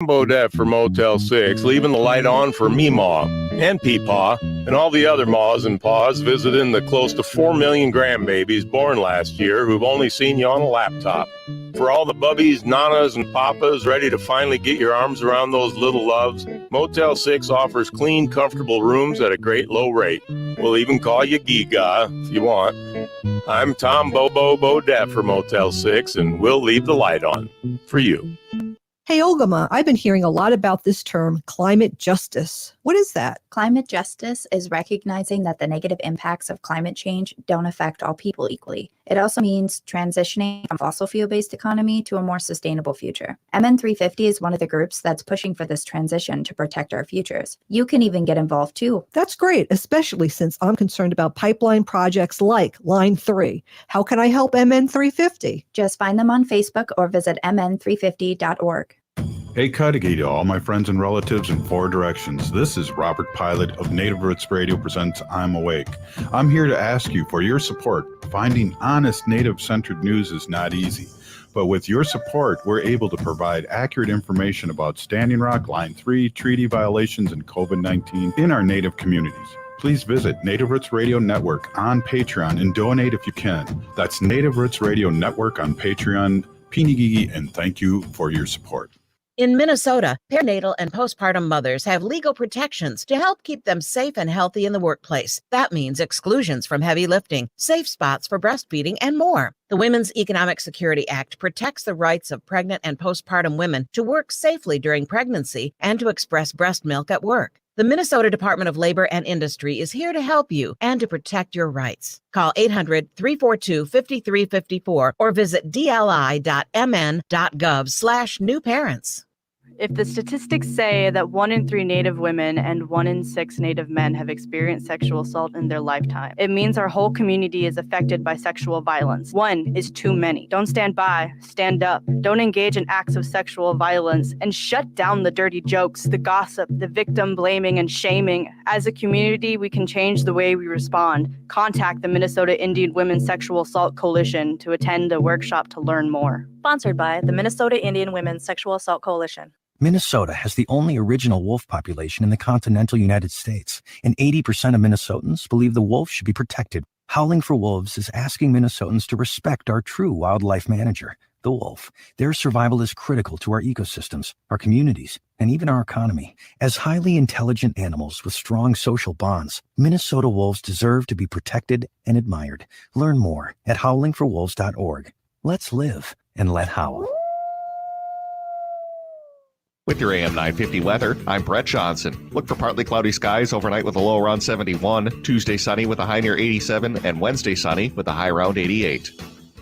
Bodette for Motel 6, leaving the light on for Meemaw and Peepaw and all the other maws and paws visiting the close to 4 million grandbabies born last year who've only seen you on a laptop. For all the bubbies, nanas, and papas ready to finally get your arms around those little loves, Motel 6 offers clean, comfortable rooms at a great low rate. We'll even call you Giga if you want. I'm Tom Bobo Bodette for Motel 6, and we'll leave the light on for you. Hey, Olgama, I've been hearing a lot about this term, climate justice. What is that? Climate justice is recognizing that the negative impacts of climate change don't affect all people equally. It also means transitioning from fossil fuel-based economy to a more sustainable future. MN350 is one of the groups that's pushing for this transition to protect our futures. You can even get involved too. That's great, especially since I'm concerned about pipeline projects like Line 3. How can I help MN350? Just find them on Facebook or visit mn350.org. Hey Cudahy to all my friends and relatives in 4 directions. This is Robert Pilot of Native Roots Radio presents I'm Awake. I'm here to ask you for your support. Finding honest Native-centered news is not easy. But with your support, we're able to provide accurate information about Standing Rock, Line 3, treaty violations, and COVID-19 in our Native communities. Please visit Native Roots Radio Network on Patreon and donate if you can. That's Native Roots Radio Network on Patreon. Pinigigi, and thank you for your support. In Minnesota, perinatal and postpartum mothers have legal protections to help keep them safe and healthy in the workplace. That means exclusions from heavy lifting, safe spots for breastfeeding, and more. The Women's Economic Security Act protects the rights of pregnant and postpartum women to work safely during pregnancy and to express breast milk at work. The Minnesota Department of Labor and Industry is here to help you and to protect your rights. Call 800-342-5354 or visit dli.mn.gov/newparents. If the statistics say that 1 in 3 Native women and 1 in 6 Native men have experienced sexual assault in their lifetime, it means our whole community is affected by sexual violence. 1 is too many. Don't stand by, stand up. Don't engage in acts of sexual violence and shut down the dirty jokes, the gossip, the victim blaming and shaming. As a community, we can change the way we respond. Contact the Minnesota Indian Women's Sexual Assault Coalition to attend a workshop to learn more. Sponsored by the Minnesota Indian Women's Sexual Assault Coalition. Minnesota has the only original wolf population in the continental United States, and 80% of Minnesotans believe the wolf should be protected. Howling for Wolves is asking Minnesotans to respect our true wildlife manager, the wolf. Their survival is critical to our ecosystems, our communities, and even our economy. As highly intelligent animals with strong social bonds, Minnesota wolves deserve to be protected and admired. Learn more at howlingforwolves.org. Let's live and let howl. With your AM 950 weather, I'm Brett Johnson. Look for partly cloudy skies overnight with a low around 71, Tuesday sunny with a high near 87, and Wednesday sunny with a high around 88.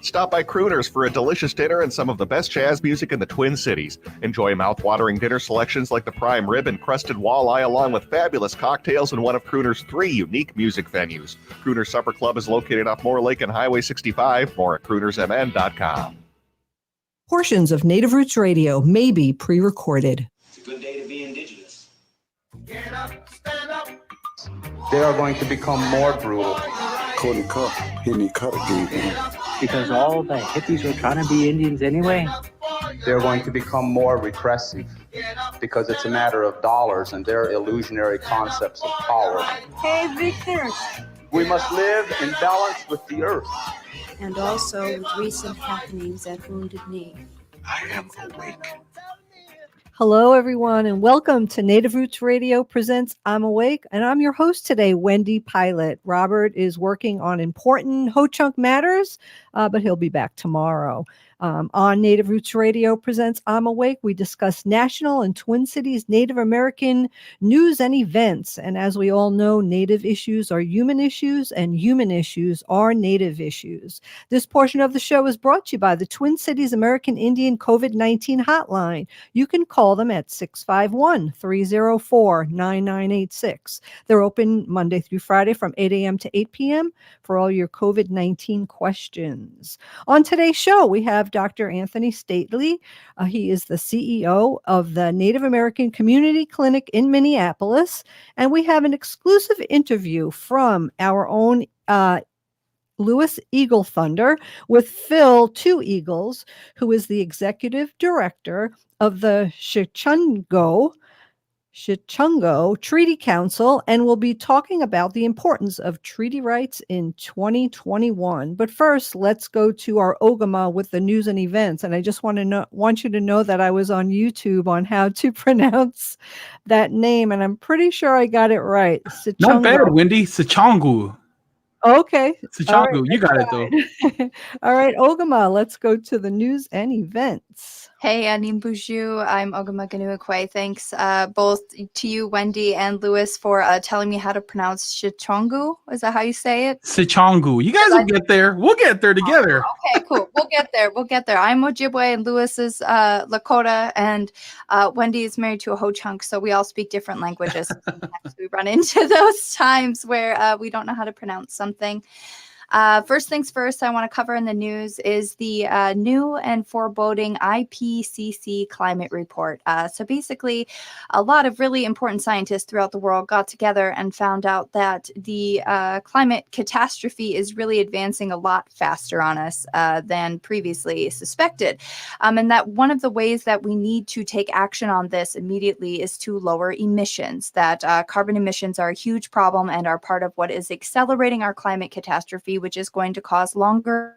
Stop by Crooners for a delicious dinner and some of the best jazz music in the Twin Cities. Enjoy mouth-watering dinner selections like the prime rib and crested walleye, along with fabulous cocktails in one of Crooners' 3 unique music venues. Crooners Supper Club is located off Moore Lake and Highway 65. More at croonersmn.com. Portions of Native Roots Radio may be pre-recorded. It's a good day to be indigenous. Get up, stand up. They are going to become more brutal. Couldn't cut, hitting cut again. Because all the hippies were trying to be Indians anyway. They're going to become more repressive because it's a matter of dollars and their illusionary concepts of power. Hey, Victor. We must live in balance with the earth. And also with recent happenings at Wounded Knee. I am awake. Hello, everyone, and welcome to Native Roots Radio presents I'm Awake, and I'm your host today, Wendy Pilot. Robert is working on important Ho-Chunk matters, but he'll be back tomorrow. On Native Roots Radio presents I'm Awake, we discuss national and Twin Cities Native American news and events. And as we all know, Native issues are human issues and human issues are Native issues. This portion of the show is brought to you by the Twin Cities American Indian COVID-19 hotline. You can call them at 651-304-9986. They're open Monday through Friday from 8 a.m. to 8 p.m. for all your COVID-19 questions. On today's show, we have Dr. Antony Stately. He is the CEO of the Native American Community Clinic in Minneapolis. And we have an exclusive interview from our own Louis Eagle Thunder, with Phil Two Eagles, who is the executive director of the Sicangu Treaty Council, and we'll be talking about the importance of treaty rights in 2021. But first, let's go to our Ogama with the news and events. And I just want you to know that I was on YouTube on how to pronounce that name, and I'm pretty sure I got it right. Not bad, Sicangu. Wendy. Sicangu. Okay. All Sicangu. right, You got it, though. all right, Ogama, let's go to the news and events. Hey, Animbushu. I'm Ogama Ganuakwe. Thanks both to you, Wendy and Louis, for telling me how to pronounce Sicangu. Is that how you say it? Sicangu. You guys will get there. We'll get there together. Okay, cool. We'll get there. We'll get there. I'm Ojibwe and Louis is Lakota, and Wendy is married to a Ho-Chunk, so we all speak different languages. Sometimes we run into those times where we don't know how to pronounce something. First things first, I want to cover in the news is the new and foreboding IPCC climate report. So basically, a lot of really important scientists throughout the world got together and found out that the climate catastrophe is really advancing a lot faster on us than previously suspected. And that one of the ways that we need to take action on this immediately is to lower emissions, that carbon emissions are a huge problem and are part of what is accelerating our climate catastrophe, which is going to cause longer.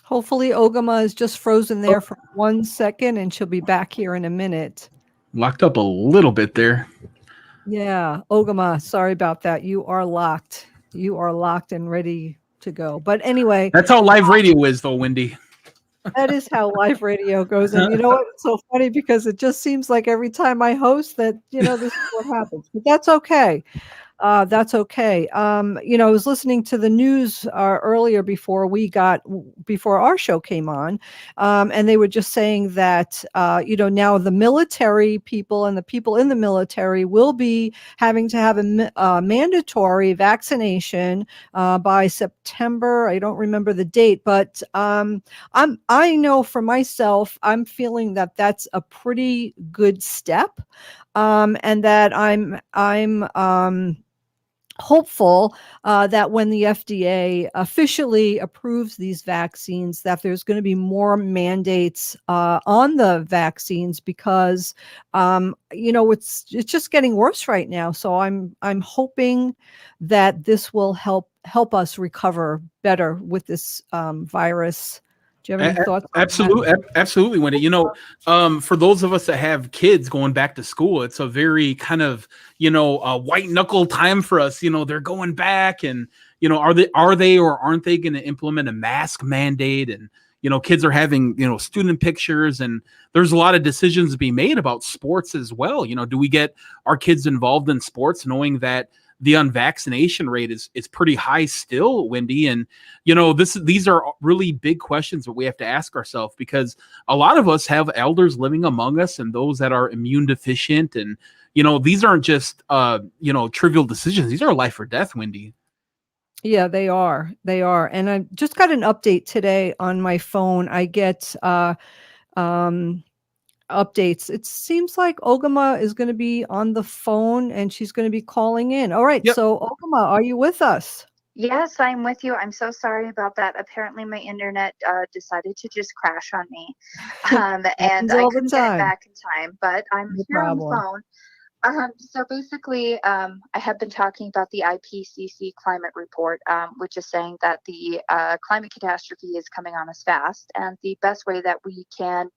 Hopefully Ogama is just frozen there for 1 second and she'll be back here in a minute. Locked up a little bit there. Yeah, Ogama, sorry about that. You are locked. You are locked and ready to go. But anyway. That's how live radio is, though, Wendy. That is how live radio goes. And you know what? It's so funny because it just seems like every time I host that, this is what happens. But that's okay. That's okay. I was listening to the news earlier before our show came on, and they were just saying that, now the military people and the people in the military will be having to have a mandatory vaccination by September. I don't remember the date, but I know for myself, I'm feeling that that's a pretty good step, and that I'm hopeful that when the FDA officially approves these vaccines, that there's going to be more mandates on the vaccines because it's just getting worse right now. So I'm hoping that this will help us recover better with this virus. Do you have any thoughts? Absolutely, Wendy. For those of us that have kids going back to school, it's a very kind of, white knuckle time for us. They're going back and, are they or aren't they going to implement a mask mandate? And, kids are having, student pictures, and there's a lot of decisions to be made about sports as well. Do we get our kids involved in sports knowing that the unvaccination rate is pretty high still, Wendy? And, these are really big questions that we have to ask ourselves, because a lot of us have elders living among us and those that are immune deficient. And, these aren't just, trivial decisions. These are life or death, Wendy. Yeah, they are. They are. And I just got an update today on my phone. I get, updates. It seems like Ogama is going to be on the phone and she's going to be calling in. All right. Yep. So Ogama, are you with us? Yes, I'm with you. I'm so sorry about that. Apparently my internet decided to just crash on me. And I couldn't get it back in time, but I'm here on the phone. So basically, I have been talking about the IPCC climate report, which is saying that the climate catastrophe is coming on us fast. And the best way that we can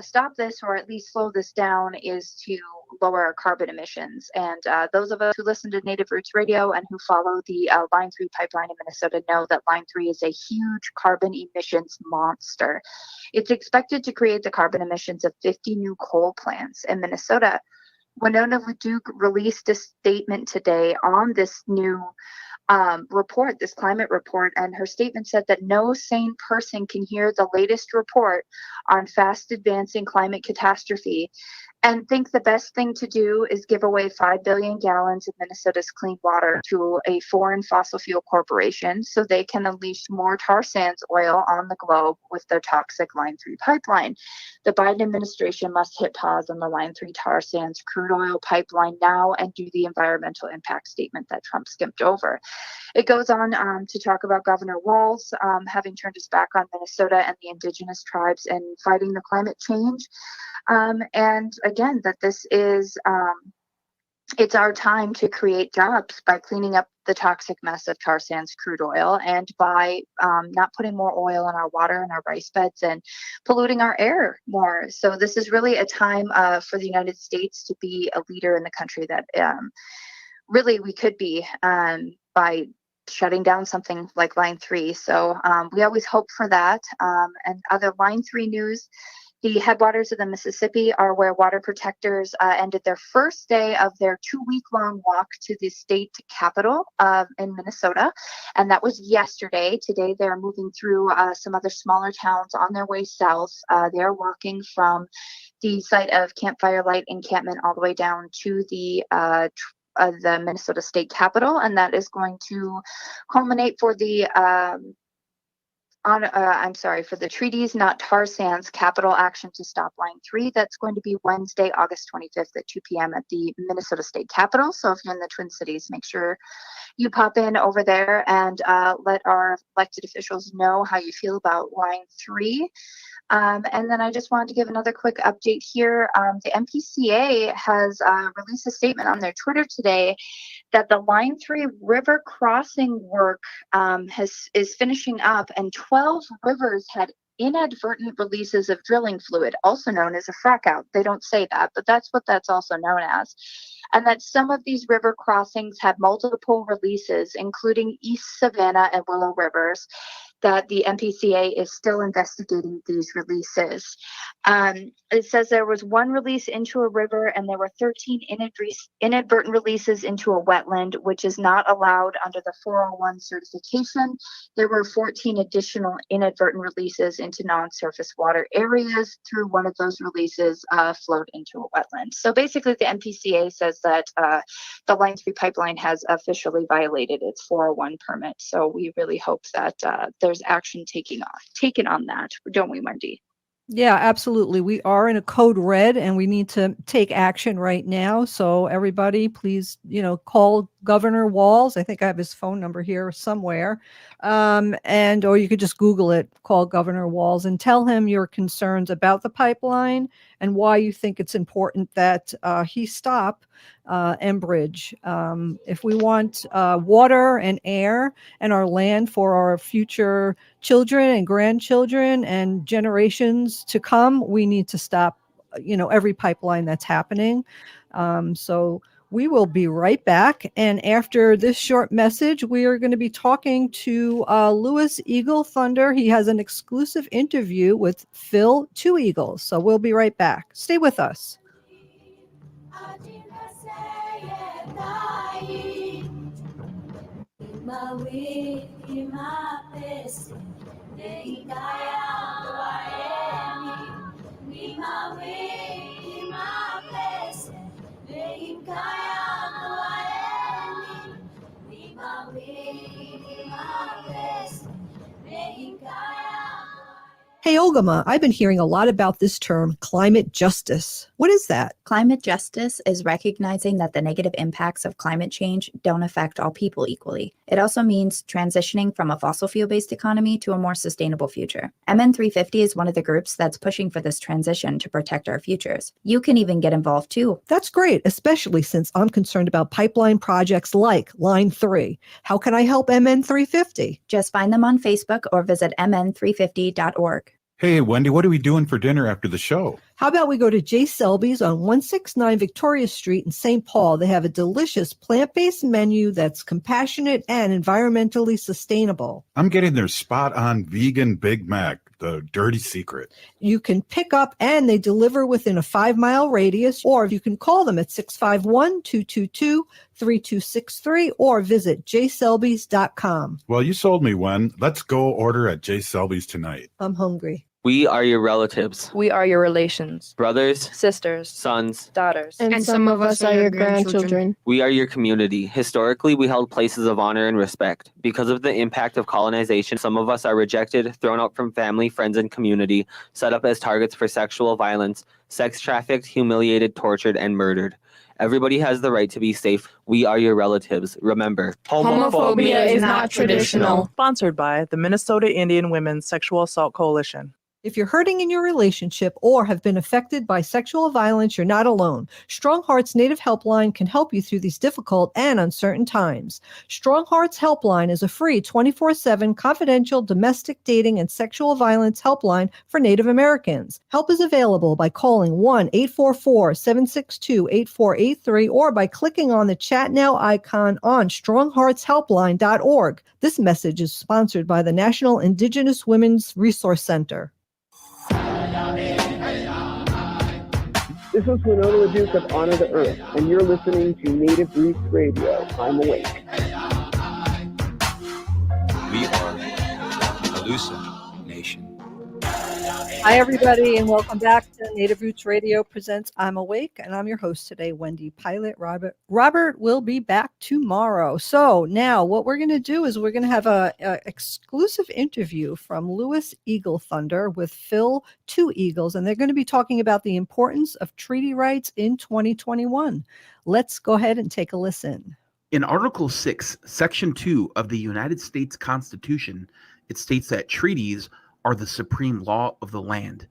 stop this, or at least slow this down, is to lower our carbon emissions. And those of us who listen to Native Roots Radio and who follow the Line 3 pipeline in Minnesota know that Line 3 is a huge carbon emissions monster. It's expected to create the carbon emissions of 50 new coal plants in Minnesota. Winona LaDuke released a statement today on this new report, this climate report, and her statement said that no sane person can hear the latest report on fast advancing climate catastrophe and think the best thing to do is give away 5 billion gallons of Minnesota's clean water to a foreign fossil fuel corporation so they can unleash more tar sands oil on the globe with their toxic Line 3 pipeline. The Biden administration must hit pause on the Line 3 tar sands crude oil pipeline now and do the environmental impact statement that Trump skipped over. It goes on to talk about Governor Walz having turned his back on Minnesota and the indigenous tribes and fighting the climate change. And again, that this is, it's our time to create jobs by cleaning up the toxic mess of tar sands crude oil and by not putting more oil in our water and our rice beds and polluting our air more. So this is really a time for the United States to be a leader in the country that really we could be by shutting down something like Line 3. So we always hope for that. And other Line 3 news, the headwaters of the Mississippi are where water protectors ended their first day of their 2-week-long walk to the state capital in Minnesota. And that was yesterday. Today, they're moving through some other smaller towns on their way south. They're walking from the site of Campfire Light Encampment all the way down to the Minnesota state capital. And that is going to culminate for the for the Treaties Not Tar Sands Capital Action to Stop Line 3. That's going to be Wednesday, August 25th at 2 p.m. at the Minnesota State Capitol. So if you're in the Twin Cities, make sure you pop in over there and let our elected officials know how you feel about Line 3. And then I just wanted to give another quick update here. The MPCA has released a statement on their Twitter today that the Line 3 river crossing work is finishing up, and 12 rivers had inadvertent releases of drilling fluid, also known as a frack out. They don't say that, but that's what that's also known as. And that some of these river crossings had multiple releases, including East Savannah and Willow Rivers, that the MPCA is still investigating these releases. It says there was one release into a river and there were 13 inadvertent releases into a wetland, which is not allowed under the 401 certification. There were 14 additional inadvertent releases into non-surface water areas. Through one of those releases flowed into a wetland. So basically the MPCA says that the Line 3 pipeline has officially violated its 401 permit. So we really hope that there's action taken on that, don't we, Wendy? Yeah, absolutely. We are in a code red and we need to take action right now. So everybody, please, call Governor Walz. I think I have his phone number here somewhere. Or you could just Google it, call Governor Walz and tell him your concerns about the pipeline and why you think it's important that he stop Enbridge. If we want water and air and our land for our future children and grandchildren and generations to come, we need to stop, every pipeline that's happening. So we will be right back. And after this short message, we are going to be talking to Louis Eagle Thunder. He has an exclusive interview with Phil Two Eagles. So we'll be right back. Stay with us. Hey, Ogama, I've been hearing a lot about this term, climate justice. What is that? Climate justice is recognizing that the negative impacts of climate change don't affect all people equally. It also means transitioning from a fossil fuel-based economy to a more sustainable future. MN350 is one of the groups that's pushing for this transition to protect our futures. You can even get involved too. That's great, especially since I'm concerned about pipeline projects like Line 3. How can I help MN350? Just find them on Facebook or visit mn350.org. Hey, Wendy, what are we doing for dinner after the show? How about we go to J. Selby's on 169 Victoria Street in St. Paul? They have a delicious plant-based menu that's compassionate and environmentally sustainable. I'm getting their spot-on vegan Big Mac, the dirty secret. You can pick up and they deliver within a 5-mile radius, or you can call them at 651-222-3263 or visit jselbys.com. Well, you sold me, Wen. Let's go order at J. Selby's tonight. I'm hungry. We are your relatives, We are your relations, brothers, sisters, sons. daughters. And some of us are your grandchildren. We are your community. Historically, we held places of honor and respect. Because of the impact of colonization, some of us are rejected, thrown out from family, friends, and community, set up as targets for sexual violence, sex trafficked, humiliated, tortured, and murdered. Everybody has the right to be safe. We are your relatives. Remember, Homophobia is not traditional. Sponsored by the Minnesota Indian Women's Sexual Assault Coalition. If you're hurting in your relationship or have been affected by sexual violence, you're not alone. Strong Hearts Native Helpline can help you through these difficult and uncertain times. Strong Hearts Helpline is a free 24/7 confidential domestic dating and sexual violence helpline for Native Americans. Help is available by calling 1-844-762-8483 or by clicking on the Chat Now icon on strongheartshelpline.org. This message is sponsored by the National Indigenous Women's Resource Center. This is Winona LaDuke of Honor the Earth, and you're listening to Native Roots Radio. I'm awake. We are Calusa Nation. Hi, everybody, and welcome back to Native Roots Radio presents I'm Awake, and I'm your host today, Wendy Pilot. Robert will be back tomorrow. So now what we're going to do is we're going to have a exclusive interview from Lewis Eagle Thunder with Phil Two Eagles, and they're going to be talking about the importance of treaty rights in 2021. Let's go ahead and take a listen. In Article 6, Section 2 of the United States Constitution, it states that treaties are the supreme law of the land.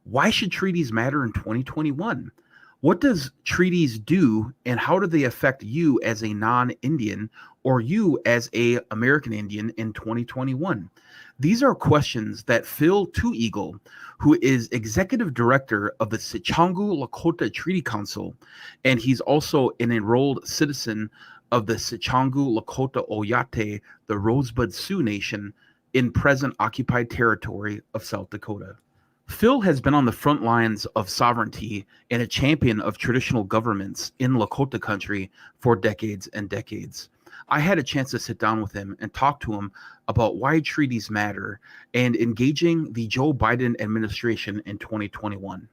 Why should treaties matter in 2021? What does treaties do, and how do they affect you as a non-Indian or you as a American Indian in 2021? These are questions that Phil Two Eagle, who is executive director of the Sicangu Lakota Treaty Council, and he's also an enrolled citizen of the Sicangu Lakota Oyate, the Rosebud Sioux Nation, in present occupied territory of South Dakota. Phil has been on the front lines of sovereignty and a champion of traditional governments in Lakota country for decades and decades. I had a chance to sit down with him and talk to him about why treaties matter and engaging the Joe Biden administration in 2021.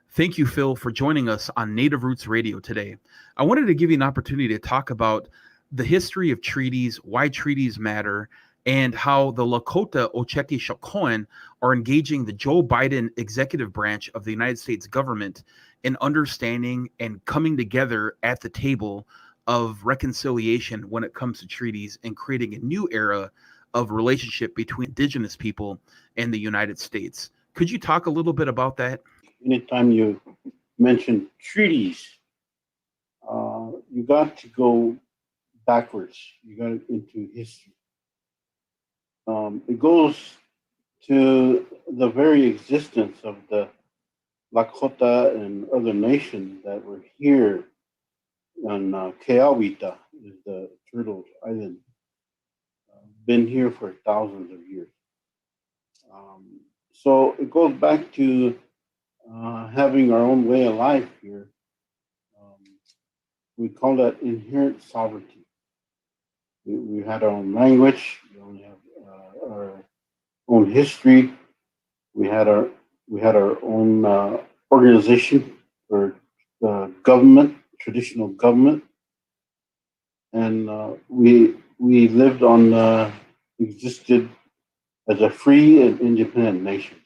Thank you, Phil, for joining us on Native Roots Radio today. I wanted to give you an opportunity to talk about the history of treaties, why treaties matter, and how the Lakota Ocheki Shakoan are engaging the Joe Biden executive branch of the United States government in understanding and coming together at the table of reconciliation when it comes to treaties and creating a new era of relationship between indigenous people and the United States. Could you talk a little bit about that? Anytime you mention treaties, you got to go backwards. You got into history. It goes to the very existence of the Lakota and other nations that were here on Keawita, is the Turtle Island. Been here for thousands of years. So it goes back to having our own way of life here. We call that inherent sovereignty. We had our own language. We only have our own history. We had our own organization or government, traditional government, and we lived on existed as a free and independent nation.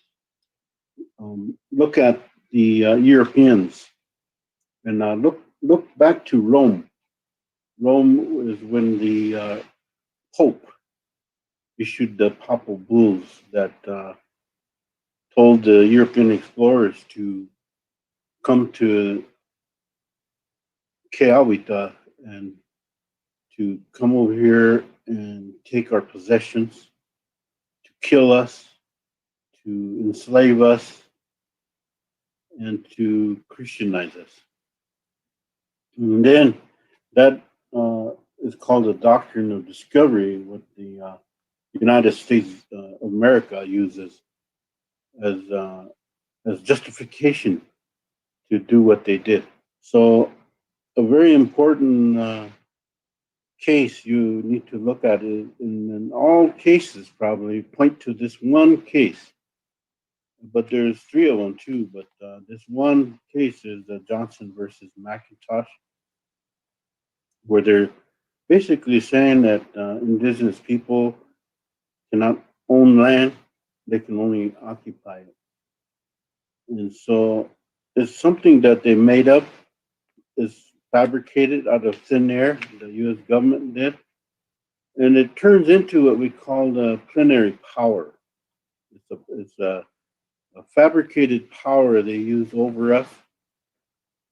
Look at the Europeans, and look back to Rome. Rome is when the Pope issued the papal bulls that told the European explorers to come to Keawita and to come over here and take our possessions, to kill us, to enslave us, and to Christianize us. And then that is called the doctrine of discovery, what the United States of America uses as justification to do what they did. So a very important case you need to look at it, in all cases probably point to this one case, but there's three of them too. But this one case is the Johnson versus McIntosh, where they're basically saying that indigenous people cannot own land; they can only occupy it. And so it's something that they made up, is fabricated out of thin air. The U.S. government did, and it turns into what we call the plenary power. It's a fabricated power they use over us.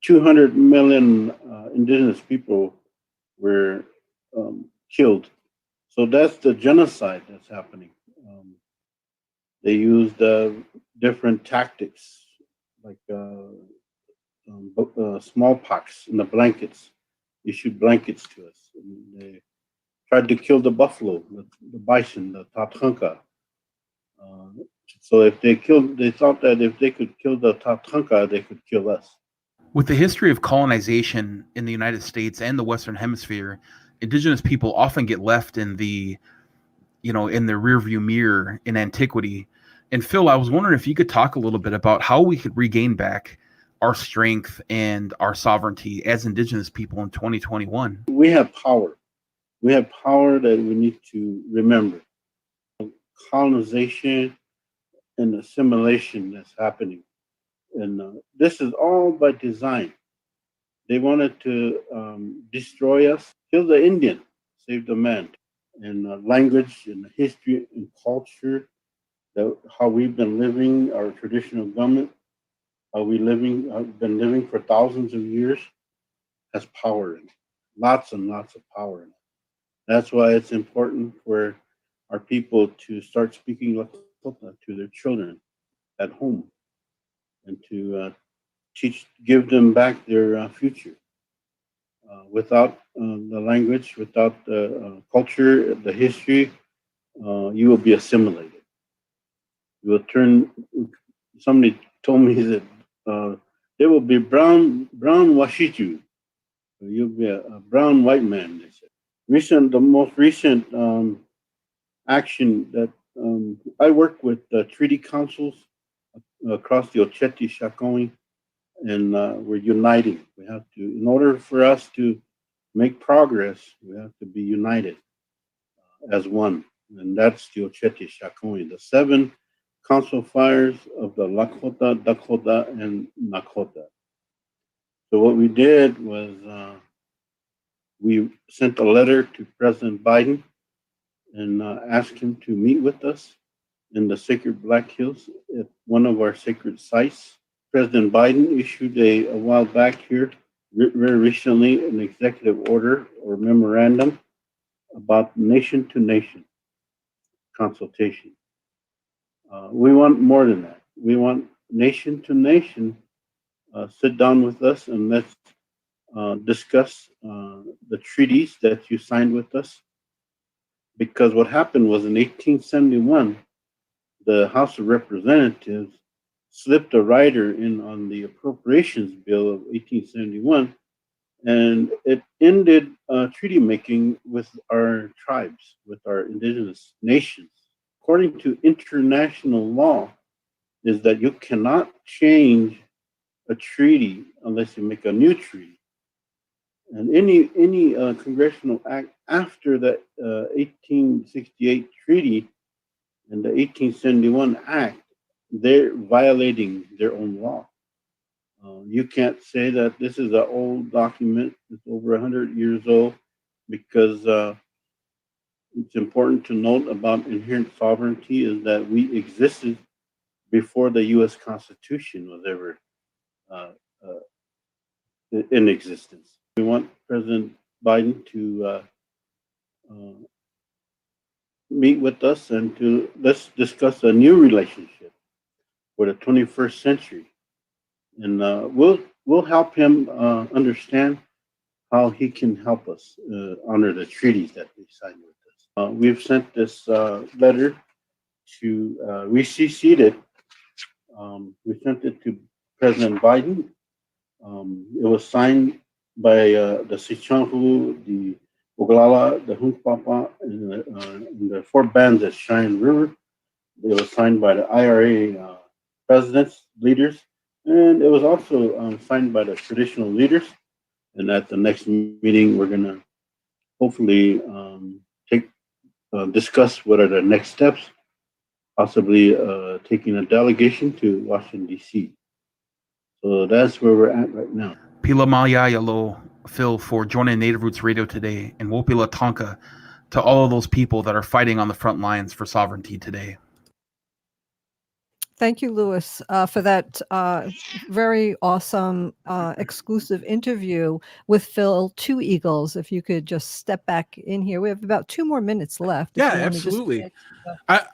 200 million indigenous people were killed. So that's the genocide that's happening. They used different tactics, like smallpox in the blankets, issued blankets to us. And they tried to kill the buffalo, the bison, the tatanka. So if they thought that if they could kill the tatanka, they could kill us. With the history of colonization in the United States and the Western Hemisphere, indigenous people often get left in the rearview mirror in antiquity. And Phil, I was wondering if you could talk a little bit about how we could regain back our strength and our sovereignty as indigenous people in 2021. We have power. We have power that we need to remember. Colonization and assimilation that's happening. And this is all by design. They wanted to destroy us, kill the Indian, save the man. And language and history and culture, how we've been living, our traditional government, have been living for thousands of years, has power in it. Lots and lots of power in it. That's why it's important for our people to start speaking Lakota to their children at home, and to give them back their future. Without the language, without the culture, the history, you will be assimilated. You will turn. Somebody told me that they will be brown washichu. You'll be a brown white man, they said. The most recent action that I work with treaty councils across the Ocheti Shakoni, and we're uniting. We have to, in order for us to make progress, we have to be united as one. And that's the Ocheti Shakoni, the 7 council fires of the Lakota, Dakota, and Nakota. So what we did was we sent a letter to President Biden and asked him to meet with us in the Sacred Black Hills at one of our sacred sites. President Biden issued a while back here, very recently, an executive order or memorandum about nation-to-nation consultation. We want more than that. We want nation-to-nation sit down with us and let's discuss the treaties that you signed with us. Because what happened was in 1871, the House of Representatives slipped a rider in on the Appropriations Bill of 1871, and it ended treaty making with our tribes, with our indigenous nations. According to international law, is that you cannot change a treaty unless you make a new treaty. And any congressional act after the 1868 treaty and the 1871 act, they're violating their own law. You can't say that this is an old document, it's over 100 years old, because it's important to note about inherent sovereignty is that we existed before the U.S. Constitution was ever in existence. We want President Biden to meet with us and let's discuss a new relationship for the 21st century, and we'll help him understand how he can help us honor the treaties that we signed with us. We've sent this letter to we CC'd it. We sent it to President Biden. It was signed by the Sicangu, the Oglala, the Hunkpapa, and the 4 bands at Cheyenne River. It was signed by the IRA presidents, leaders, and it was also signed by the traditional leaders. And at the next meeting, we're going to hopefully discuss what are the next steps, possibly taking a delegation to Washington, D.C. So that's where we're at right now. Pila Malayalo, Phil, for joining Native Roots Radio today, and Wopila Tonka to all of those people that are fighting on the front lines for sovereignty today. Thank you, Louis, for that very awesome exclusive interview with Phil Two Eagles. If you could just step back in here. We have about 2 more minutes left. Yeah, absolutely. I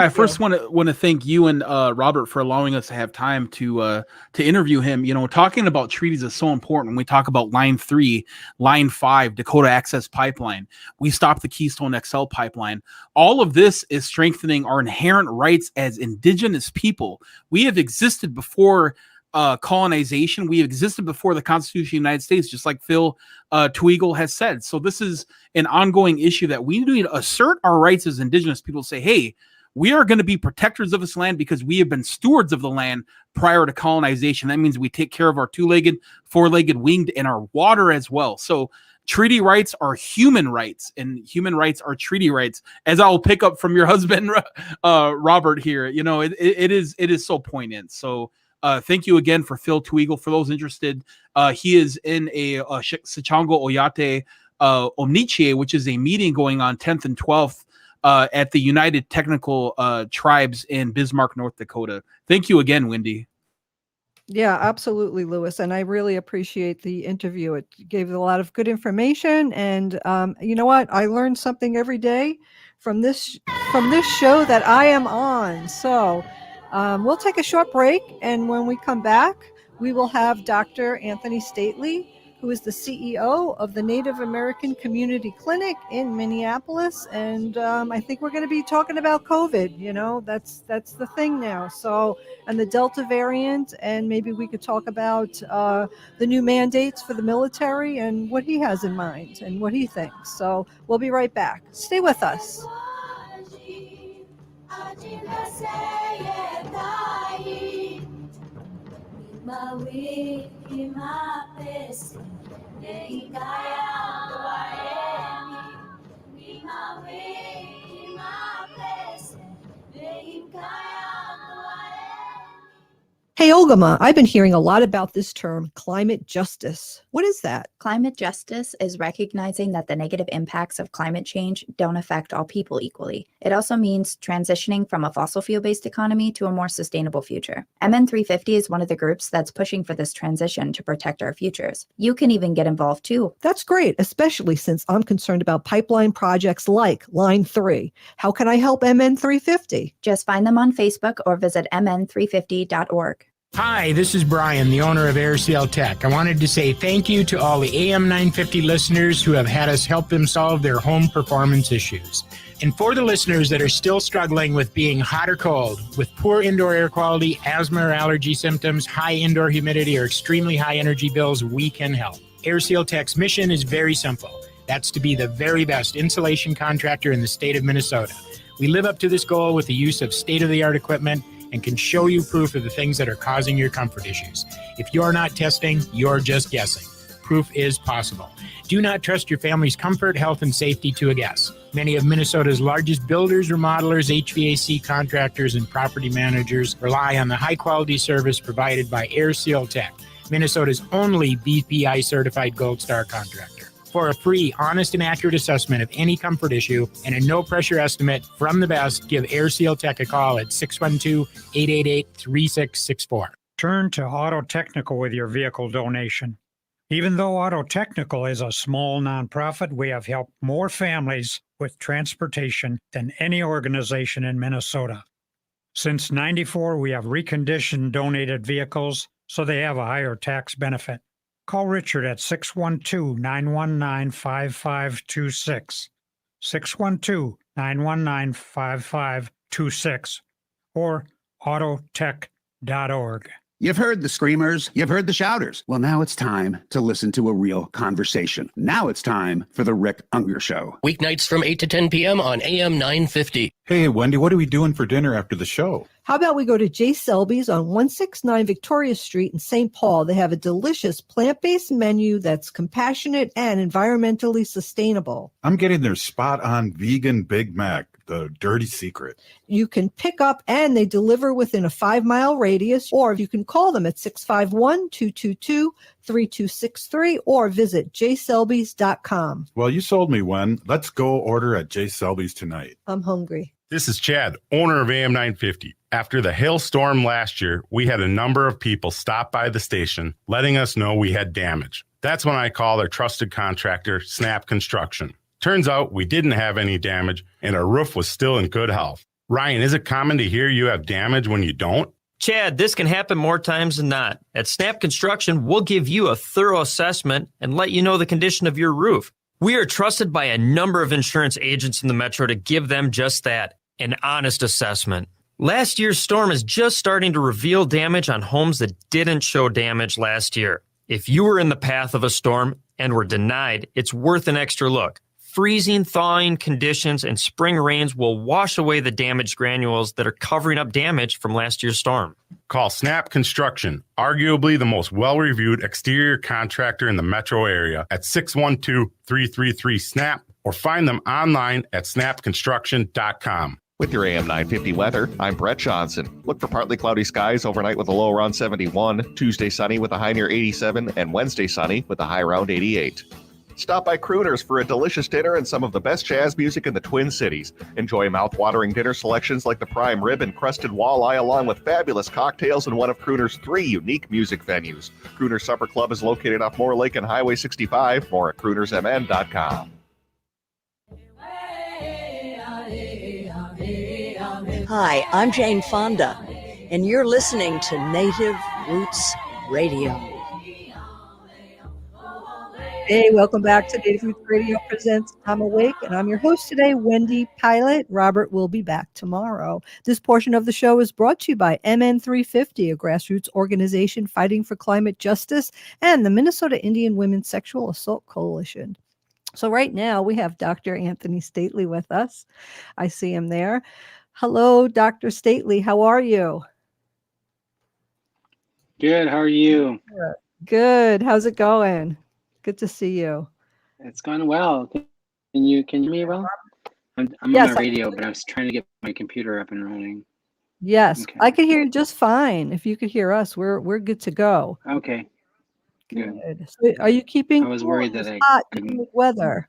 first want to thank you and Robert for allowing us to have time to interview him. You know, talking about treaties is so important. When we talk about Line 3, Line 5, Dakota Access Pipeline, we stopped the Keystone XL pipeline. All of this is strengthening our inherent rights as Indigenous people. We have existed before colonization. We existed before the Constitution of the United States, just like Phil Tweagle has said. So this is an ongoing issue that we need to assert our rights as Indigenous people. Say, hey, we are going to be protectors of this land because we have been stewards of the land prior to colonization. That means we take care of our 2-legged, 4-legged, winged, and our water as well. So treaty rights are human rights, and human rights are treaty rights. As I will pick up from your husband, Robert here, you know, it is so poignant. So thank you again for Phil Tweagle. For those interested, he is in a Sicangu Oyate Omnichie, which is a meeting going on 10th and 12th at the United Technical Tribes in Bismarck, North Dakota. Thank you again, Wendy. Yeah, absolutely, Louis. And I really appreciate the interview. It gave a lot of good information. And you know what? I learned something every day from this show that I am on. So we'll take a short break. And when we come back, we will have Dr. Antony Stately, who is the CEO of the Native American Community Clinic in Minneapolis. And I think we're going to be talking about COVID. You know, that's the thing now. So, and the Delta variant, and maybe we could talk about the new mandates for the military and what he has in mind and what he thinks. So we'll be right back. Stay with us. Hey, Olgama, I've been hearing a lot about this term, climate justice. What is that? Climate justice is recognizing that the negative impacts of climate change don't affect all people equally. It also means transitioning from a fossil fuel-based economy to a more sustainable future. MN350 is one of the groups that's pushing for this transition to protect our futures. You can even get involved too. That's great, especially since I'm concerned about pipeline projects like Line 3. How can I help MN350? Just find them on Facebook or visit mn350.org. Hi, this is Brian, the owner of AirSeal Tech. I wanted to say thank you to all the AM 950 listeners who have had us help them solve their home performance issues. And for the listeners that are still struggling with being hot or cold, with poor indoor air quality, asthma or allergy symptoms, high indoor humidity, or extremely high energy bills, we can help. AirSeal Tech's mission is very simple. That's to be the very best insulation contractor in the state of Minnesota. We live up to this goal with the use of state-of-the-art equipment and can show you proof of the things that are causing your comfort issues. If you're not testing, you're just guessing. Proof is possible. Do not trust your family's comfort, health, and safety to a guess. Many of Minnesota's largest builders, remodelers, HVAC contractors, and property managers rely on the high-quality service provided by AirSeal Tech, Minnesota's only BPI-certified Gold Star contractor. For a free, honest, and accurate assessment of any comfort issue and a no-pressure estimate from the best, give AirSeal Tech a call at 612-888-3664. Turn to Auto Technical with your vehicle donation. Even though Auto Technical is a small nonprofit, we have helped more families with transportation than any organization in Minnesota. Since '94, we have reconditioned donated vehicles so they have a higher tax benefit. Call Richard at 612-919-5526, 612-919-5526, or autotech.org. You've heard the screamers, you've heard the shouters. Well, now it's time to listen to a real conversation. Now it's time for the Rick Unger Show. Weeknights from 8 to 10 p.m. on AM 950. Hey, Wendy, what are we doing for dinner after the show? How about we go to J. Selby's on 169 Victoria Street in St. Paul? They have a delicious plant-based menu that's compassionate and environmentally sustainable. I'm getting their spot-on vegan Big Mac, the dirty secret. You can pick up and they deliver within a 5-mile radius, or you can call them at 651-222-3263 or visit jselbys.com. Well, you sold me, Wen. Let's go order at J. Selby's tonight. I'm hungry. This is Chad, owner of AM 950. After the hailstorm last year, we had a number of people stop by the station letting us know we had damage. That's when I called our trusted contractor, Snap Construction. Turns out we didn't have any damage and our roof was still in good health. Ryan, is it common to hear you have damage when you don't? Chad, this can happen more times than not. At Snap Construction, we'll give you a thorough assessment and let you know the condition of your roof. We are trusted by a number of insurance agents in the metro to give them just that, an honest assessment. Last year's storm is just starting to reveal damage on homes that didn't show damage last year. If you were in the path of a storm and were denied, it's worth an extra look. Freezing, thawing conditions and spring rains will wash away the damaged granules that are covering up damage from last year's storm. Call Snap Construction, arguably the most well-reviewed exterior contractor in the metro area, at 612-333-SNAP or find them online at snapconstruction.com. With your AM 950 weather, I'm Brett Johnson. Look for partly cloudy skies overnight with a low around 71, Tuesday sunny with a high near 87, and Wednesday sunny with a high around 88. Stop by Crooners for a delicious dinner and some of the best jazz music in the Twin Cities. Enjoy mouth-watering dinner selections like the prime rib and crusted walleye, along with fabulous cocktails in one of Crooners' 3 unique music venues. Crooners Supper Club is located off Moore Lake and Highway 65. More at croonersmn.com. Hi, I'm Jane Fonda, and you're listening to Native Roots Radio. Hey, welcome back to Native Roots Radio Presents I'm Awake, and I'm your host today, Wendy Pilot. Robert will be back tomorrow. This portion of the show is brought to you by MN350, a grassroots organization fighting for climate justice, and the Minnesota Indian Women's Sexual Assault Coalition. So right now we have Dr. Antony Stately with us. I see him there. Hello, Dr. Stately. How are you? Good. How are you? Good. How's it going? Good to see you. It's going well. Can you hear me well? I'm Yes, on the radio, but I was trying to get my computer up and running. Yes, Okay. I could hear you just fine. If you could hear us, we're good to go. Okay. Good. Good. So are you keeping I was cool worried in that this I hot couldn't. humid weather?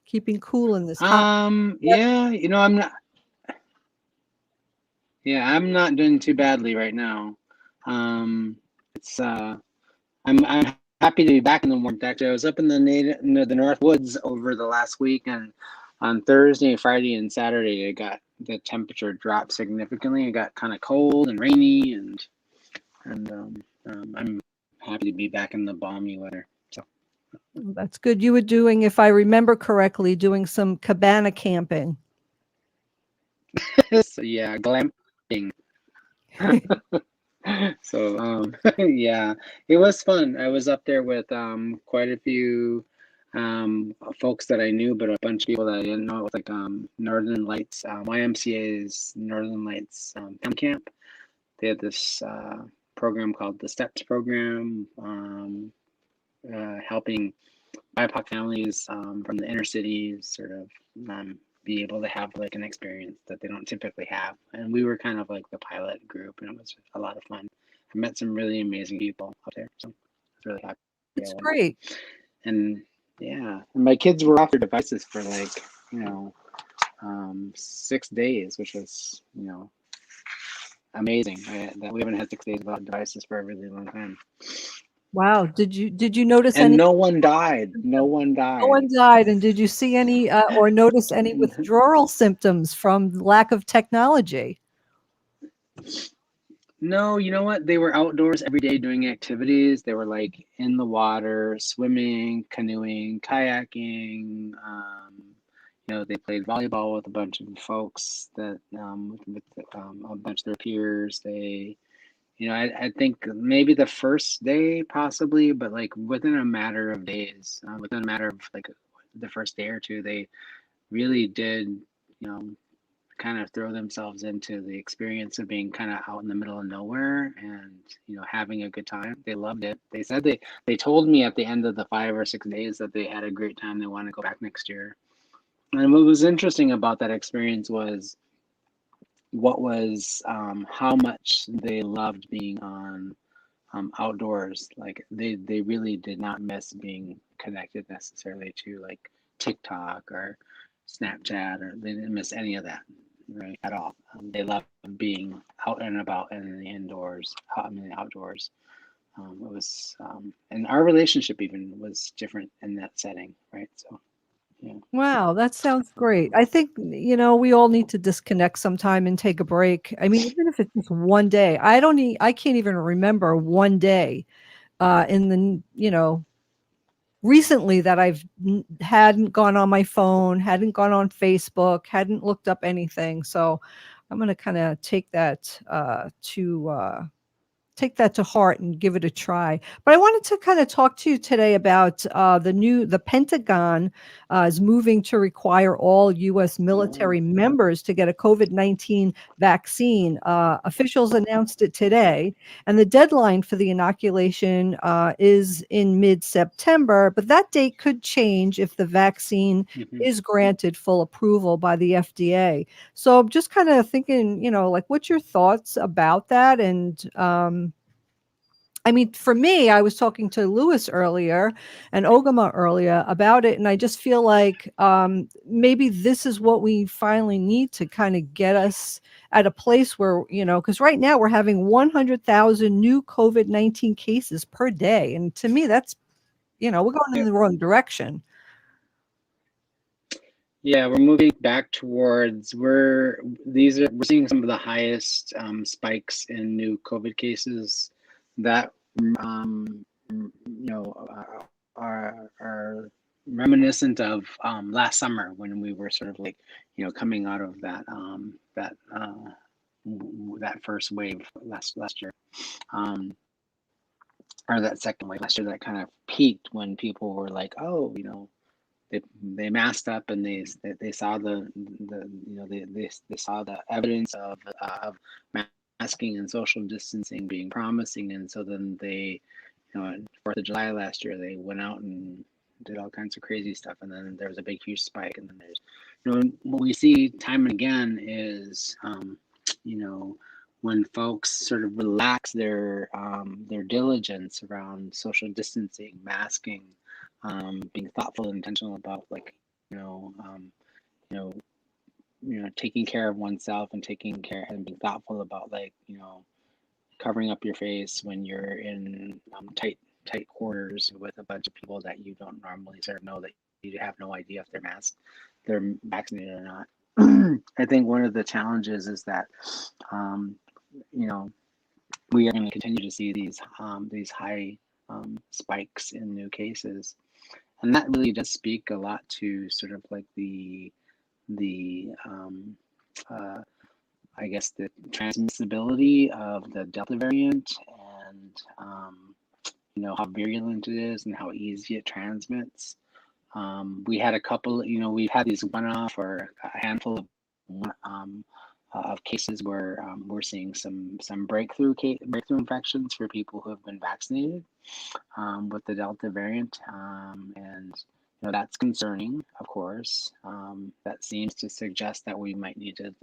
Keeping cool in this hot. Yeah, I'm not. Yeah, I'm not doing too badly right now. It's I'm happy to be back in the warmth. Actually, I was up in the North Woods over the last week, and on Thursday, Friday, and Saturday, the temperature dropped significantly. It got kind of cold and rainy, and I'm happy to be back in the balmy weather. So That's good. You were doing, if I remember correctly, doing some cabana camping. so yeah, glamping. So yeah, it was fun. I was up there with quite a few folks that I knew, but a bunch of people that I didn't know. It was like Northern Lights, YMCA's Northern Lights Family Camp. They had this program called the STEPS program, helping BIPOC families from the inner cities sort of be able to have like an experience that they don't typically have. And we were kind of like the pilot group, and it was a lot of fun. I met some really amazing people up there, so I was really happy. It's great. And yeah, and my kids were off their devices for like 6 days, which was amazing. That we haven't had 6 days without devices for a really long time. Wow. Did you notice And any? no one died. No one died. No one died. And did you see any or notice any withdrawal symptoms from lack of technology? No, you know what? They were outdoors every day doing activities. They were like in the water, swimming, canoeing, kayaking. They played volleyball with a bunch of folks that with a bunch of their peers. They I think maybe the first day possibly, but like within a matter of days, within a matter of like the first day or two, they really did, kind of throw themselves into the experience of being kind of out in the middle of nowhere and, having a good time. They loved it. They said they told me at the end of the 5 or 6 days that they had a great time. They want to go back next year. And what was interesting about that experience was how much they loved being on outdoors. Like they really did not miss being connected necessarily to like TikTok or Snapchat, or they didn't miss any of that, right, at all. They loved being out and about and in the indoors, outdoors. It was, and our relationship even was different in that setting, right? So. Yeah. Wow, that sounds great. I think, we all need to disconnect sometime and take a break. I mean, even if it's just one day, I can't even remember one day in the, recently that hadn't gone on my phone, hadn't gone on Facebook, hadn't looked up anything. So I'm going to kind of take that to heart and give it a try. But I wanted to kind of talk to you today about the Pentagon is moving to require all U.S. military members to get a COVID-19 vaccine. Officials announced it today, and the deadline for the inoculation is in mid-September, but that date could change if the vaccine is granted full approval by the FDA. So I'm just kind of thinking, what's your thoughts about that? And I mean, for me, I was talking to Lewis earlier and Ogama earlier about it, and I just feel like maybe this is what we finally need to kind of get us at a place where, because right now we're having 100,000 new COVID-19 cases per day. And to me, that's, we're going in the wrong direction. Yeah, we're moving back towards we're seeing some of the highest spikes in new COVID cases that are reminiscent of last summer when we were sort of like coming out of that that first wave last year, or that second wave last year that kind of peaked when people were like, oh, they masked up and they saw they saw the evidence of masking and social distancing being promising, and so then they, on 4th of July last year, they went out and did all kinds of crazy stuff, and then there was a big huge spike, and then there's, what we see time and again is, when folks sort of relax their diligence around social distancing, masking, being thoughtful and intentional about taking care of oneself and taking care and being thoughtful about covering up your face when you're in tight quarters with a bunch of people that you don't normally sort of know, that you have no idea if they're vaccinated or not. I think one of the challenges is that we are going to continue to see these high spikes in new cases, and that really does speak a lot to sort of like the I guess the transmissibility of the Delta variant, and how virulent it is and how easy it transmits. We had a couple, we've had these one-off or a handful of cases where we're seeing some breakthrough infections for people who have been vaccinated with the Delta variant, and that's concerning, of course. That seems to suggest that we might need to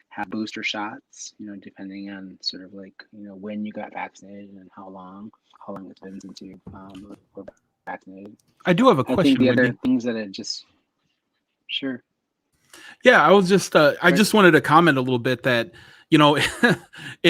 have booster shots, depending on sort of like, when you got vaccinated and how long it's been since you were vaccinated. I do have a question. I think the Wendy. other things that it just, sure. Yeah, I was just, I just wanted to comment a little bit that, in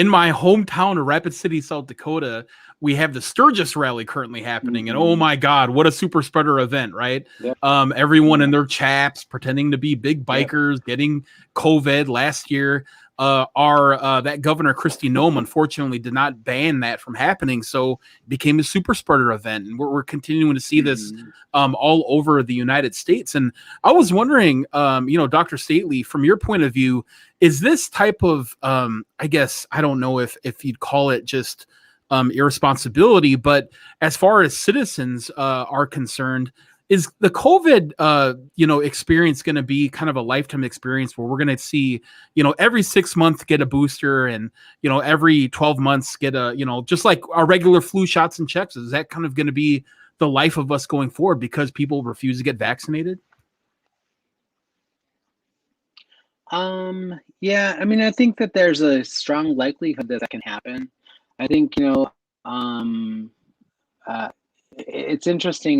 my hometown of Rapid City, South Dakota, we have the Sturgis rally currently happening. And oh my God, what a super spreader event, right? Yep. Everyone in their chaps pretending to be big bikers, getting COVID last year. that Governor Kristi Noem unfortunately did not ban that from happening, so it became a super spreader event, and we're continuing to see this all over the United States. And I was wondering, Dr. Stately, from your point of view, is this type of I guess I don't know if you'd call it just irresponsibility, but as far as citizens are concerned, is the COVID, experience going to be kind of a lifetime experience where we're going to see, every 6 months get a booster and, every 12 months get a, just like our regular flu shots and checks? Is that kind of going to be the life of us going forward because people refuse to get vaccinated? Yeah, I mean, I think that there's a strong likelihood that can happen. I think, it's interesting,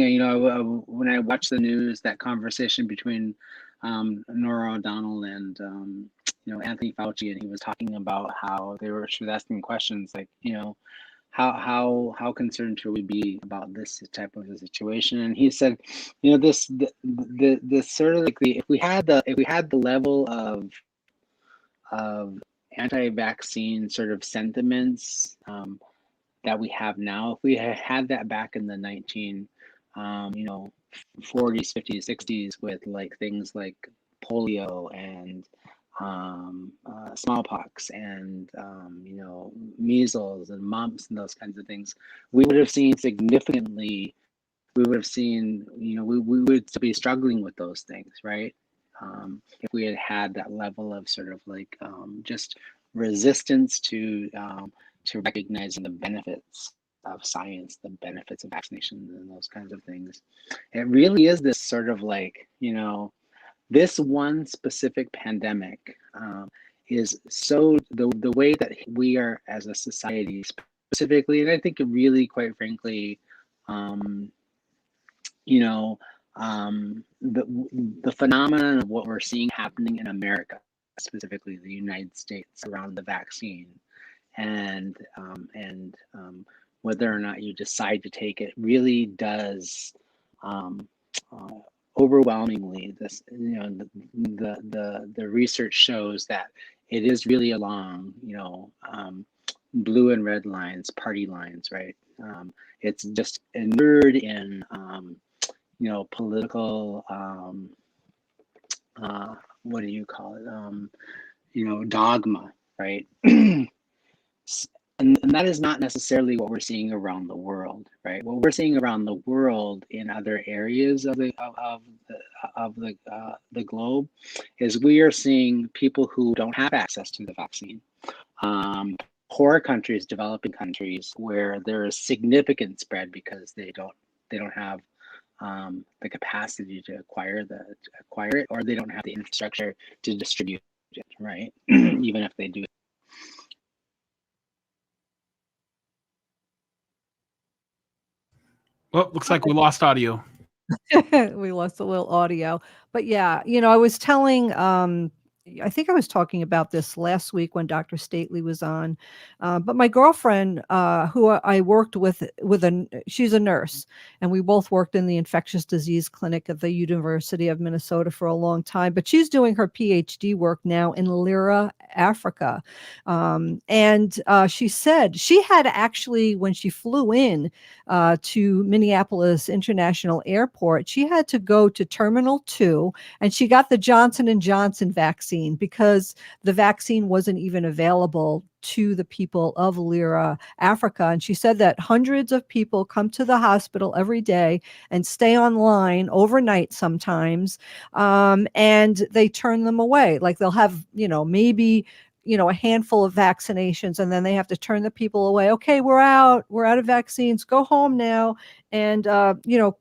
when I watch the news, that conversation between Nora O'Donnell and Anthony Fauci, and he was talking about how she was asking questions like, how concerned should we be about this type of a situation? And he said, this sort of like if we had the level of anti-vaccine sort of sentiments that we have now, if we had that back in the 40s, 50s, 60s with like things like polio and smallpox and measles and mumps and those kinds of things, we would have seen we would still be struggling with those things, right? If we had that level of sort of like just resistance to recognizing the benefits of science, the benefits of vaccination and those kinds of things. It really is this sort of like, this one specific pandemic is so the way that we are as a society specifically, and I think really, quite frankly, the phenomenon of what we're seeing happening in America, specifically the United States, around the vaccine, and whether or not you decide to take it, really does overwhelmingly, this the research shows that it is really along blue and red lines, party lines, right? It's just inured in political what do you call it, dogma, right? And that is not necessarily what we're seeing around the world, right? What we're seeing around the world in other areas of the globe is we are seeing people who don't have access to the vaccine. Poor countries, developing countries, where there is significant spread because they don't have the capacity to acquire it, or they don't have the infrastructure to distribute it, right? Even if they do. Well, looks like we lost audio. We lost a little audio, but yeah, I was telling, I think I was talking about this last week when Dr. Stately was on, but my girlfriend, who I worked with she's a nurse, and we both worked in the infectious disease clinic at the University of Minnesota for a long time, but she's doing her PhD work now in Lira, Africa. And she said she had actually, when she flew in to Minneapolis International Airport, she had to go to Terminal 2, and she got the Johnson & Johnson vaccine because the vaccine wasn't even available to the people of Lira, Africa. And she said that hundreds of people come to the hospital every day and stay online overnight sometimes, and they turn them away. Like they'll have, maybe a handful of vaccinations, and then they have to turn the people away. Okay, we're out of vaccines, go home now, and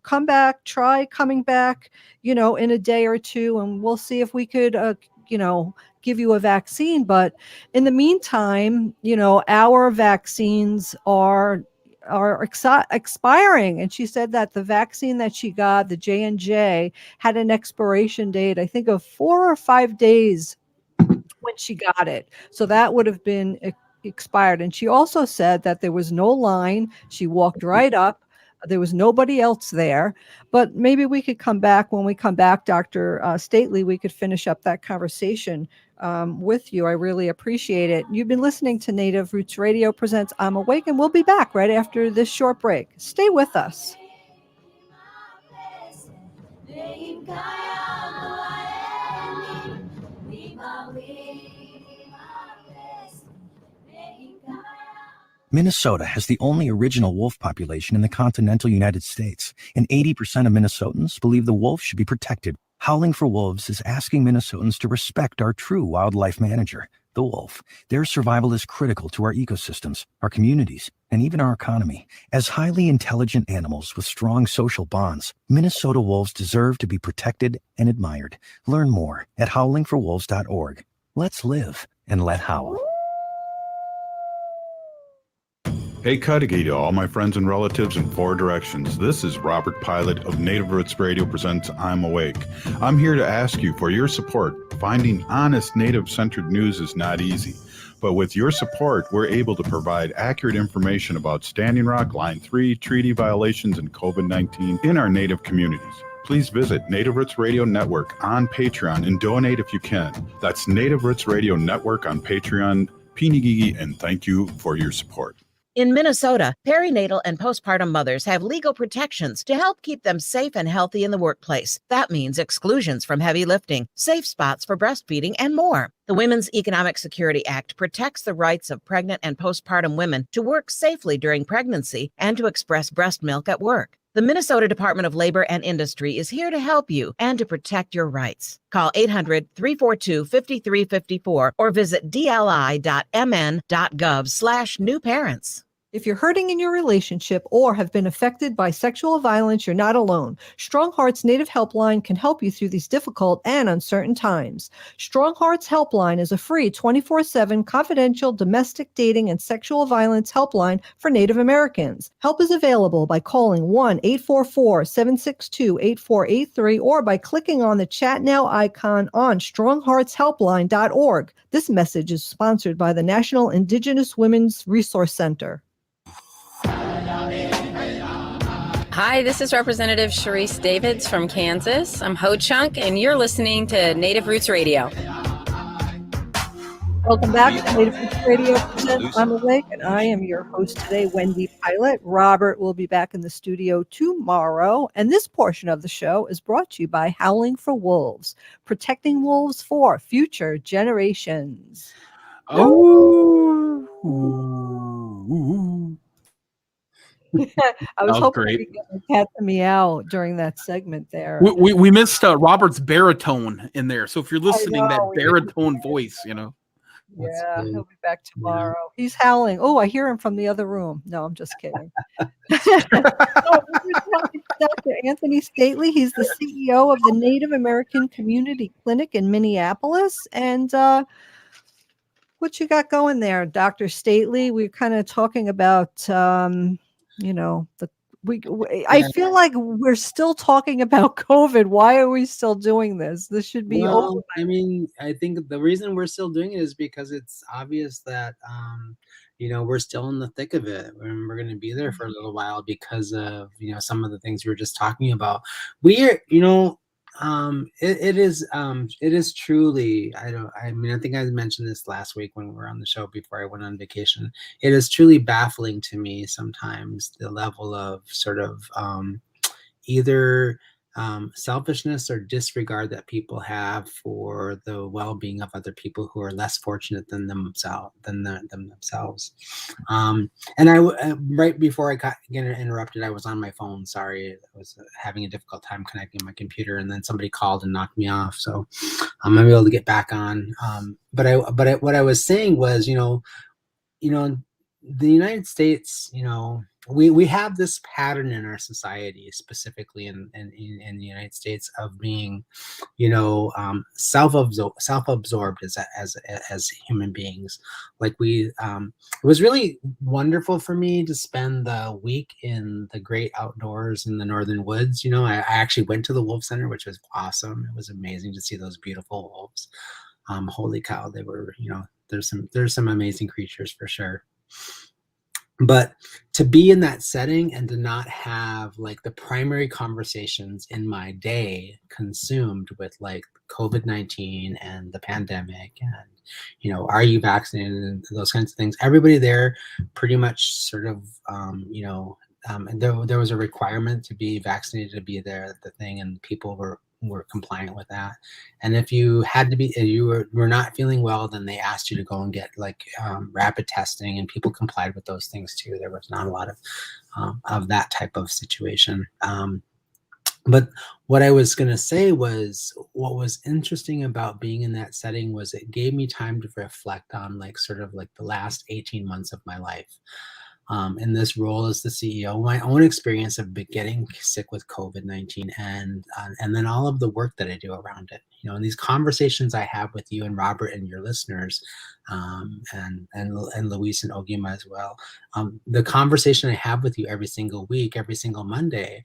come back, try coming back in a day or two, and we'll see if we could give you a vaccine. But in the meantime, our vaccines are expiring. And she said that the vaccine that she got, the J&J, had an expiration date, I think, of 4 or 5 days when she got it. So that would have been expired. And she also said that there was no line. She walked right up, There was nobody else there, but maybe we could come back. When we come back, Dr. Stately, we could finish up that conversation with you. I really appreciate it. You've been listening to Native Roots Radio presents I'm Awake, and we'll be back right after this short break. Stay with us. Minnesota has the only original wolf population in the continental United States, and 80% of Minnesotans believe the wolf should be protected. Howling for Wolves is asking Minnesotans to respect our true wildlife manager, the wolf. Their survival is critical to our ecosystems, our communities, and even our economy. As highly intelligent animals with strong social bonds, Minnesota wolves deserve to be protected and admired. Learn more at howlingforwolves.org. Let's live and let howl. Hey Cudahy to all my friends and relatives in four directions. This is Robert Pilot of Native Roots Radio presents I'm Awake. I'm here to ask you for your support. Finding honest Native-centered news is not easy, but with your support, we're able to provide accurate information about Standing Rock, Line 3, treaty violations, and COVID-19 in our Native communities. Please visit Native Roots Radio Network on Patreon and donate if you can. That's Native Roots Radio Network on Patreon. Pinigigi, and thank you for your support. In Minnesota, perinatal and postpartum mothers have legal protections to help keep them safe and healthy in the workplace. That means exclusions from heavy lifting, safe spots for breastfeeding, and more. The Women's Economic Security Act protects the rights of pregnant and postpartum women to work safely during pregnancy and to express breast milk at work. The Minnesota Department of Labor and Industry is here to help you and to protect your rights. Call 800-342-5354 or visit dli.mn.gov/newparents. If you're hurting in your relationship or have been affected by sexual violence, you're not alone. Strong Hearts Native Helpline can help you through these difficult and uncertain times. Strong Hearts Helpline is a free 24/7 confidential domestic dating and sexual violence helpline for Native Americans. Help is available by calling 1-844-762-8483 or by clicking on the Chat Now icon on strongheartshelpline.org. This message is sponsored by the National Indigenous Women's Resource Center. Hi, this is Representative Sharice Davids from Kansas. I'm Ho Chunk, and you're listening to Native Roots Radio. Welcome back to Native Roots Radio presents I'm Awake, and I am your host today, Wendy Pilot. Robert will be back in the studio tomorrow, and this portion of the show is brought to you by Howling for Wolves, protecting wolves for future generations. Oh. I was hoping great. we could get the cat to meow during that segment there. We missed Robert's baritone in there. So if you're listening, know, that baritone voice, Yeah, he'll be back tomorrow. Yeah. He's howling. Oh, I hear him from the other room. No, I'm just kidding. Dr. Antony Stately. He's the CEO of the Native American Community Clinic in Minneapolis. And what you got going there, Dr. Stately? We're kind of talking about, I feel like we're still talking about COVID. Why are we still doing this? This should be over. I mean, I think the reason we're still doing it is because it's obvious that, we're still in the thick of it. And we're going to be there for a little while because of, some of the things we were just talking about. It is truly, I think I mentioned this last week when we were on the show before I went on vacation. It is truly baffling to me sometimes the level of sort of either selfishness or disregard that people have for the well-being of other people who are less fortunate than themselves. And I right before I got interrupted, I was on my phone. Sorry, I was having a difficult time connecting my computer, and then somebody called and knocked me off. So I'm able to get back on. But what I was saying was, the United States, we have this pattern in our society, specifically in the United States, of being, self-absorbed as human beings. Like it was really wonderful for me to spend the week in the great outdoors in the northern woods. I actually went to the Wolf Center, which was awesome. It was amazing to see those beautiful wolves. Holy cow, they were, there's some amazing creatures for sure. But to be in that setting and to not have like the primary conversations in my day consumed with like COVID-19 and the pandemic and, you know, are you vaccinated and those kinds of things, everybody there pretty much sort of, and there was a requirement to be vaccinated to be there at the thing, and people were compliant with that. And if you had to be, you were not feeling well, then they asked you to go and get like rapid testing, and people complied with those things too. There was not a lot of that type of situation. But what I was going to say was, what was interesting about being in that setting was it gave me time to reflect on like sort of like the last 18 months of my life. In this role as the CEO, my own experience of getting sick with COVID-19, and then all of the work that I do around it. You know, and these conversations I have with you and Robert and your listeners, and Luis and Ogima as well. The conversation I have with you every single week, every single Monday,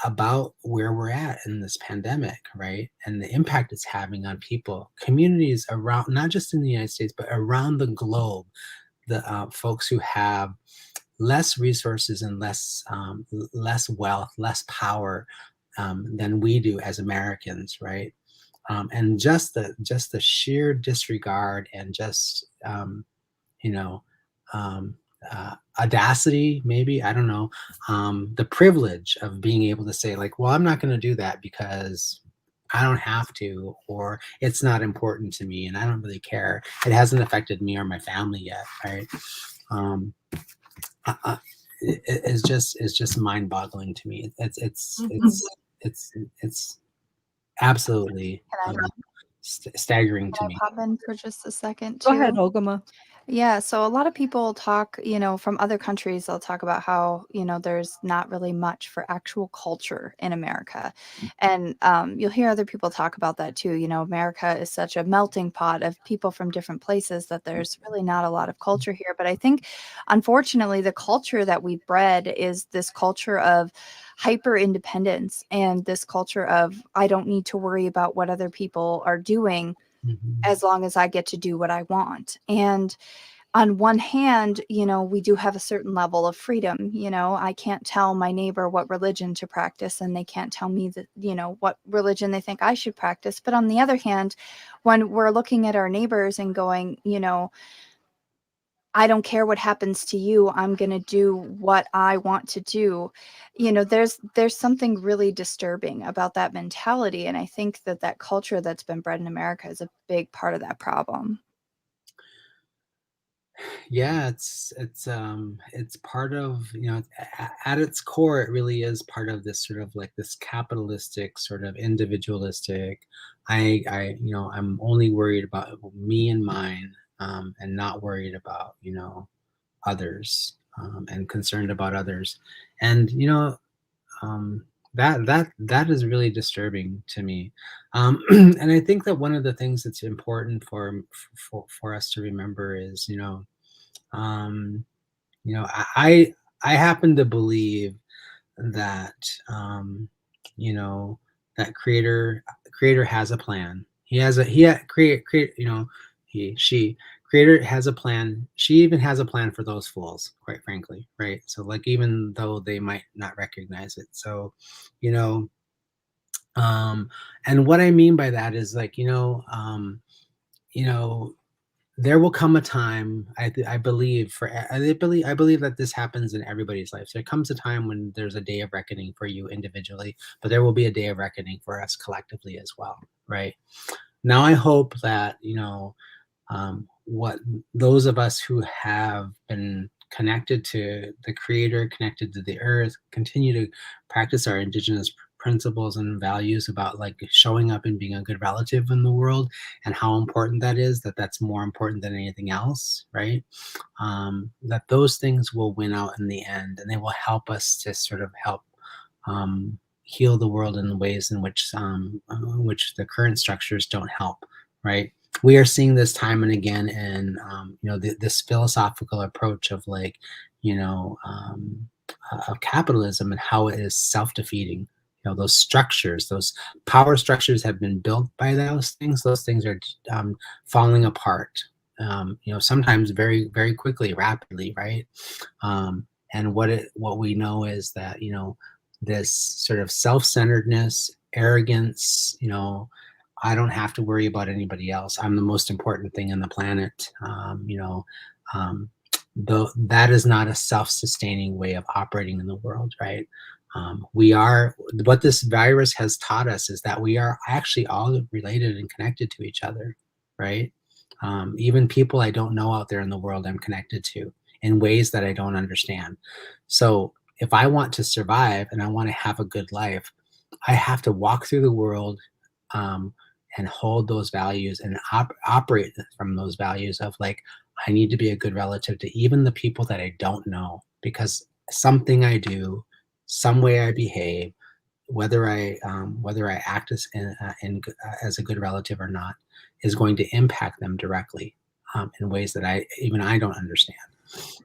about where we're at in this pandemic, right? And the impact it's having on people, communities around, not just in the United States, but around the globe. The folks who have less resources and less wealth, less power than we do as Americans, right? And just the sheer disregard and just audacity, maybe, I don't know, the privilege of being able to say like, well, I'm not going to do that because I don't have to, or it's not important to me and I don't really care. It hasn't affected me or my family yet, right? It's just mind-boggling to me. It's absolutely staggering to me. Pop in for just a second Go ahead, too? Ogama. Yeah, so a lot of people talk, from other countries, they'll talk about how, there's not really much for actual culture in America. And you'll hear other people talk about that too. America is such a melting pot of people from different places that there's really not a lot of culture here. But I think, unfortunately, the culture that we've bred is this culture of hyper independence and this culture of, I don't need to worry about what other people are doing as long as I get to do what I want. And on one hand, we do have a certain level of freedom. I can't tell my neighbor what religion to practice, and they can't tell me that, what religion they think I should practice. But on the other hand, when we're looking at our neighbors and going, I don't care what happens to you, I'm going to do what I want to do. There's something really disturbing about that mentality. And I think that culture that's been bred in America is a big part of that problem. Yeah, it's part of, at its core, it really is part of this sort of like this capitalistic sort of individualistic, I'm only worried about me and mine, and not worried about, others, and concerned about others. And, that is really disturbing to me. And I think that one of the things that's important for us to remember is, I happen to believe that, that creator has a plan. Creator has a plan. She even has a plan for those fools, quite frankly, right? So like, even though they might not recognize it. So, and what I mean by that is like, there will come a time, I believe that this happens in everybody's life. There comes a time when there's a day of reckoning for you individually, but there will be a day of reckoning for us collectively as well, right? Now, I hope that, what those of us who have been connected to the creator, connected to the earth, continue to practice our indigenous principles and values about like showing up and being a good relative in the world, and how important that is, that's more important than anything else, right? That those things will win out in the end, and they will help us to sort of help heal the world in the ways in which the current structures don't help, right? We are seeing this time and again in this philosophical approach of like, of capitalism, and how it is self-defeating. Those structures, those power structures have been built by those things. Those things are falling apart sometimes very, very quickly, rapidly, right? And what we know is that, this sort of self-centeredness, arrogance, I don't have to worry about anybody else. I'm the most important thing on the planet. Though that is not a self-sustaining way of operating in the world, right? What this virus has taught us is that we are actually all related and connected to each other, right? Even people I don't know out there in the world, I'm connected to in ways that I don't understand. So if I want to survive and I want to have a good life, I have to walk through the world and hold those values and operate from those values of like, I need to be a good relative to even the people that I don't know, because something I do, some way I behave, whether I act as a good relative or not, is going to impact them directly in ways that I don't understand.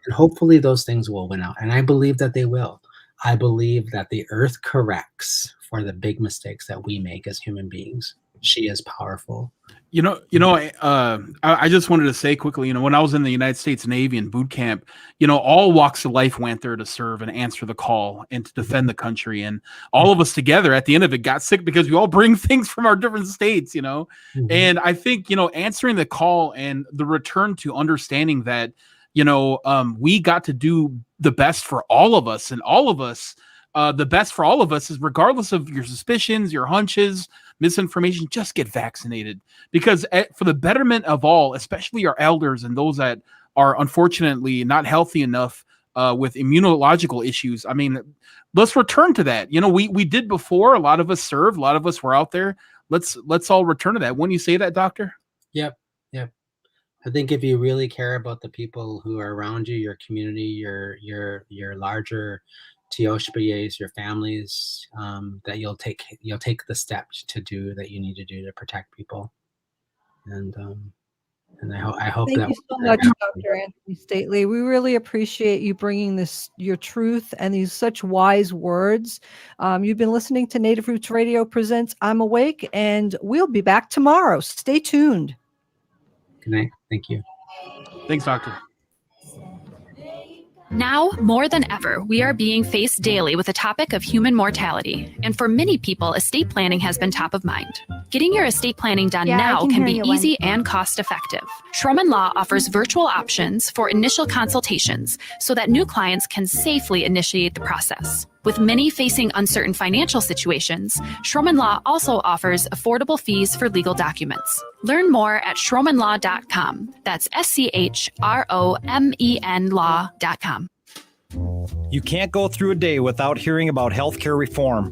And hopefully those things will win out. And I believe that they will. I believe that the earth corrects for the big mistakes that we make as human beings. She is powerful. I just wanted to say quickly, when I was in the United States Navy in boot camp, all walks of life went there to serve and answer the call and to defend the country. And all of us together at the end of it got sick because we all bring things from our different states, Mm-hmm. And I think, answering the call and the return to understanding that, we got to do the best for all of us, and all of us, the best for all of us is regardless of your suspicions, your hunches, misinformation, just get vaccinated, because for the betterment of all, especially our elders and those that are unfortunately not healthy enough with immunological issues. I mean, let's return to that. We did before. A lot of us served. A lot of us were out there. Let's all return to that. Wouldn't you say that, Doctor? Yep. I think if you really care about the people who are around you, your community, your larger TOSPAs, your families, that you'll take the steps to do that you need to do to protect people. And I hope Thank that. you so much, Dr. Antony Stately. We really appreciate you bringing your truth and these such wise words. You've been listening to Native Roots Radio presents I'm Awake, and we'll be back tomorrow. Stay tuned. Good night. Thank you. Thanks, Doctor. Now, more than ever, we are being faced daily with the topic of human mortality. And for many people, estate planning has been top of mind. Getting your estate planning done now can be easy and cost-effective. Schroman Law offers virtual options for initial consultations so that new clients can safely initiate the process. With many facing uncertain financial situations, Schroman Law also offers affordable fees for legal documents. Learn more at schromanlaw.com. That's SCHROMEN law.com. You can't go through a day without hearing about healthcare reform.